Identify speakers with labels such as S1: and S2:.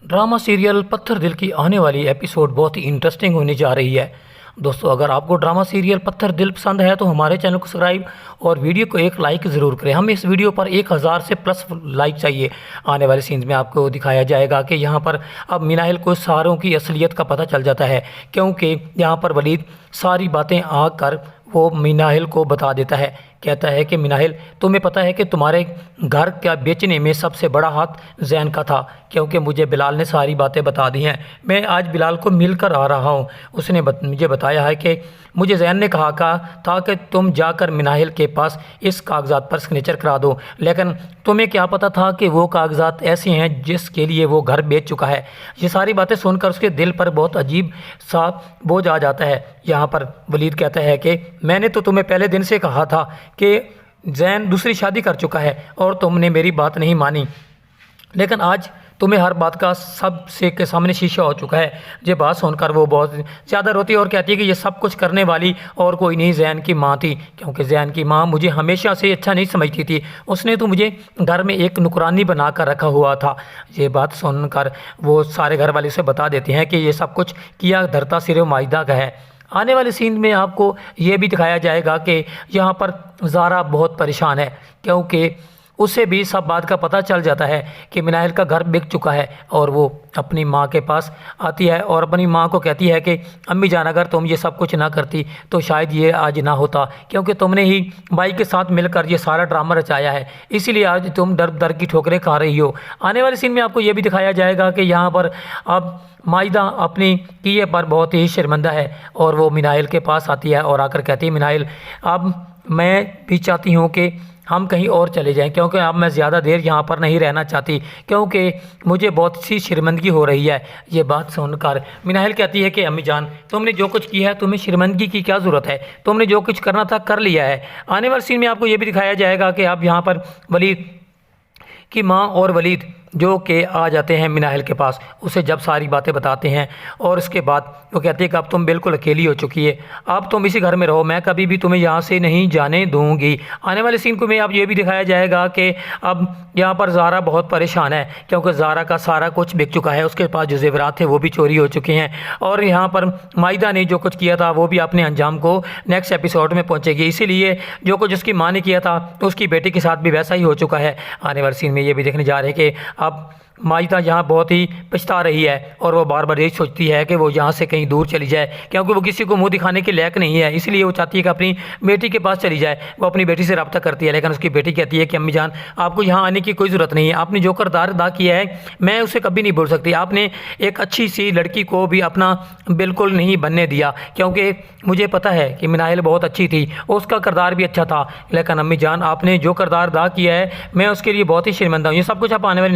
S1: Drama serial पत्थर दिल की आने वाली एपिसोड बहुत ही इंटरेस्टिंग होने जा रही है। दोस्तों, अगर आपको ड्रामा सीरियल पत्थर दिल पसंद है तो हमारे चैनल को सब्सक्राइब और वीडियो को एक लाइक ज़रूर करें। हमें इस वीडियो पर 1000 से प्लस लाइक चाहिए। आने वाले सीन्स में आपको दिखाया जाएगा कि यहाँ पर अब मिनाहिल को सारों की असलियत का पता चल जाता है, क्योंकि यहाँ पर वलीद सारी बातें आकर वो मिनाहिल को बता देता है। कहता है कि मिनाहिल, तुम्हें पता है कि तुम्हारे घर का बेचने में सबसे बड़ा हाथ जैन का था, क्योंकि मुझे बिलाल ने सारी बातें बता दी हैं। मैं आज बिलाल को मिलकर आ रहा हूँ। उसने मुझे बताया है कि मुझे जैन ने कहा था कि तुम जाकर मिनाहिल के पास इस कागज़ात पर सिग्नेचर करा दो, लेकिन तुम्हें क्या पता था कि वो कागज़ात ऐसे हैं जिसके लिए वो घर बेच चुका है। ये सारी बातें सुनकर उसके दिल पर बहुत अजीब सा बोझ आ जाता है। यहाँ पर वलीद कहता है कि मैंने तो तुम्हें पहले दिन से कहा था कि जैन दूसरी शादी कर चुका है और तुमने मेरी बात नहीं मानी, लेकिन आज तुम्हें हर बात का सब से के सामने शीशा हो चुका है। ये बात सुनकर वो बहुत ज़्यादा रोती है और कहती है कि ये सब कुछ करने वाली और कोई नहीं, जैन की माँ थी, क्योंकि जैन की माँ मुझे हमेशा से अच्छा नहीं समझती थी। उसने तो मुझे घर में एक नुकरानी बना कर रखा हुआ था। ये बात सुनकर वो सारे घर वाले से बता देते हैं कि ये सब कुछ किया धरता सिर्फ माहिदा का है। आने वाले सीन में आपको ये भी दिखाया जाएगा कि यहाँ पर ज़ारा बहुत परेशान है, क्योंकि उसे भी सब बात का पता चल जाता है कि मिनाहिल का घर बिक चुका है। और वो अपनी माँ के पास आती है और अपनी माँ को कहती है कि अम्मी जान, अगर तुम ये सब कुछ ना करती तो शायद ये आज ना होता, क्योंकि तुमने ही भाई के साथ मिलकर ये सारा ड्रामा रचाया है, इसीलिए आज तुम दर दर की ठोकरें खा रही हो। आने वाले सीन में आपको ये भी दिखाया जाएगा कि यहाँ पर अब माहिदा अपनी किए पर बहुत ही शर्मिंदा है और वो मिनाहिल के पास आती है और आकर कहती है, मिनाहिल, अब मैं भी चाहती हूँ कि हम कहीं और चले जाएं, क्योंकि अब मैं ज़्यादा देर यहाँ पर नहीं रहना चाहती, क्योंकि मुझे बहुत सी शर्मिंदगी हो रही है। ये बात सुनकर मिनाहिल कहती है कि अम्मी जान, तुमने जो कुछ किया है तुम्हें शर्मिंदगी की क्या ज़रूरत है, तुमने जो कुछ करना था कर लिया है। आने वाले सीन में आपको ये भी दिखाया जाएगा कि अब यहाँ पर वलीद की माँ और वलीद जो कि आ जाते हैं मिनाहिल के पास, उसे जब सारी बातें बताते हैं और उसके बाद वो कहती है कि अब तुम बिल्कुल अकेली हो चुकी है, अब तुम इसी घर में रहो, मैं कभी भी तुम्हें यहाँ से नहीं जाने दूँगी। आने वाले सीन को में अब ये भी दिखाया जाएगा कि अब यहाँ पर ज़ारा बहुत परेशान है, क्योंकि ज़ारा का सारा कुछ बिक चुका है, उसके पास जो ज़ेवरात थे वो भी चोरी हो चुके हैं और यहाँ पर माहिदा ने जो कुछ किया था वो भी अपने अंजाम को नेक्स्ट एपिसोड में पहुँचेगी। इसीलिए जो कुछ उसकी माँ ने किया था उसकी बेटी के साथ भी वैसा ही हो चुका है। आने वाले सीन में ये भी देखने जा रहे हैं कि अब माहिदा यहाँ बहुत ही पछता रही है और वो बार बार यही सोचती है कि वो यहाँ से कहीं दूर चली जाए, क्योंकि वो किसी को मुंह दिखाने के लायक नहीं है, इसलिए वो चाहती है कि अपनी बेटी के पास चली जाए। वो अपनी बेटी से रब्ता करती है, लेकिन उसकी बेटी कहती है कि अम्मी जान, आपको यहाँ आने की कोई ज़रूरत नहीं है, आपने जो किरदार अदा किया है मैं उसे कभी नहीं भूल सकती। आपने एक अच्छी सी लड़की को भी अपना बिल्कुल नहीं बनने दिया, क्योंकि मुझे पता है कि मिनाहिल बहुत अच्छी थी, उसका किरदार भी अच्छा था, लेकिन अम्मी जान आपने जो किरदार अदा किया है मैं उसके लिए बहुत ही शर्मिंदा हूँ। ये सब कुछ आप आने वाले